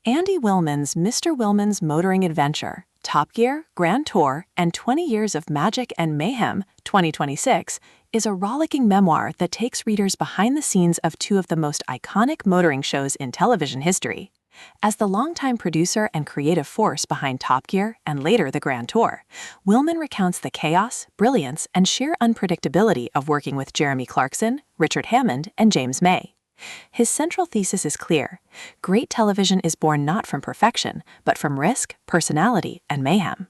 Andy Wilman's Mr. Wilman's Motoring Adventure, Top Gear, Grand Tour, and 20 Years of Magic and Mayhem, 2026, is a rollicking memoir that takes readers behind the scenes of two of the most iconic motoring shows in television history. As the longtime producer and creative force behind Top Gear and later the Grand Tour, Wilman recounts the chaos, brilliance, and sheer unpredictability of working with Jeremy Clarkson, Richard Hammond, and James May. His central thesis is clear: great television is born not from perfection, but from risk, personality, and mayhem.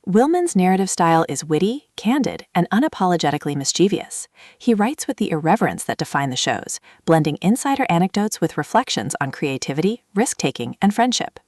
Wilman's narrative style is witty, candid, and unapologetically mischievous. He writes with the irreverence that defined the shows, blending insider anecdotes with reflections on creativity, risk-taking, and friendship.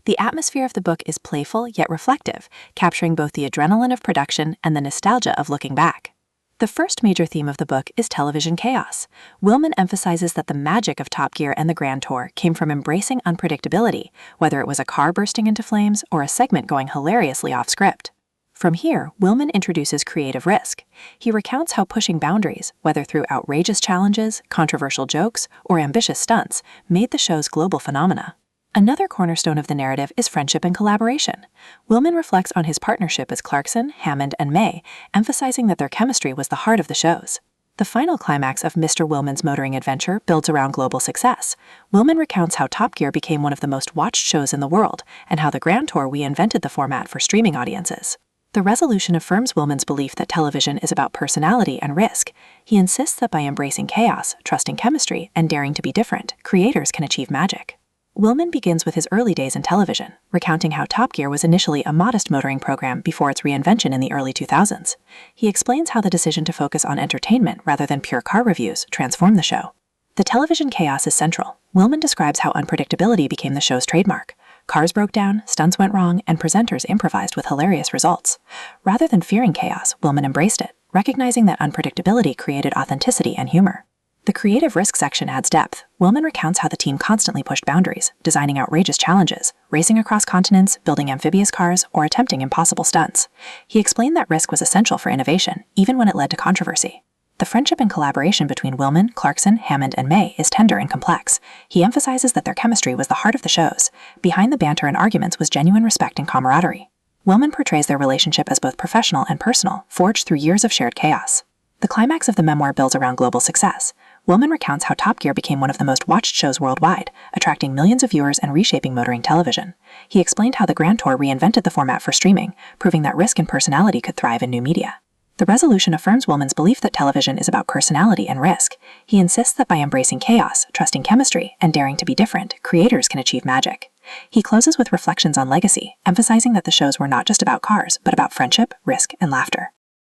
The atmosphere of the book is playful yet reflective, capturing both the adrenaline of production and the nostalgia of looking back. The first major theme of the book is television chaos. Wilman emphasizes that the magic of Top Gear and the Grand Tour came from embracing unpredictability, whether it was a car bursting into flames or a segment going hilariously off-script. From here, Wilman introduces creative risk. He recounts how pushing boundaries, whether through outrageous challenges, controversial jokes, or ambitious stunts, made the show's global phenomena. Another cornerstone of the narrative is friendship and collaboration. Wilman reflects on his partnership as Clarkson, Hammond, and May, emphasizing that their chemistry was the heart of the shows. The final climax of Mr. Wilman's Motoring Adventure builds around global success. Wilman recounts how Top Gear became one of the most watched shows in the world, and how the Grand Tour reinvented the format for streaming audiences. The resolution affirms Wilman's belief that television is about personality and risk. He insists that by embracing chaos, trusting chemistry, and daring to be different, creators can achieve magic. Wilman begins with his early days in television, recounting how Top Gear was initially a modest motoring program before its reinvention in the early 2000s. He explains how the decision to focus on entertainment rather than pure car reviews transformed the show. The television chaos is central. Wilman describes how unpredictability became the show's trademark. Cars broke down, stunts went wrong, and presenters improvised with hilarious results. Rather than fearing chaos, Wilman embraced it, recognizing that unpredictability created authenticity and humor. The creative risk section adds depth. Wilman recounts how the team constantly pushed boundaries, designing outrageous challenges, racing across continents, building amphibious cars, or attempting impossible stunts. He explained that risk was essential for innovation, even when it led to controversy. The friendship and collaboration between Wilman, Clarkson, Hammond, and May is tender and complex. He emphasizes that their chemistry was the heart of the shows. Behind the banter and arguments was genuine respect and camaraderie. Wilman portrays their relationship as both professional and personal, forged through years of shared chaos. The climax of the memoir builds around global success. Wilman recounts how Top Gear became one of the most watched shows worldwide, attracting millions of viewers and reshaping motoring television. He explained how the Grand Tour reinvented the format for streaming, proving that risk and personality could thrive in new media. The resolution affirms Wilman's belief that television is about personality and risk. He insists that by embracing chaos, trusting chemistry, and daring to be different, creators can achieve magic. He closes with reflections on legacy, emphasizing that the shows were not just about cars, but about friendship, risk, and laughter.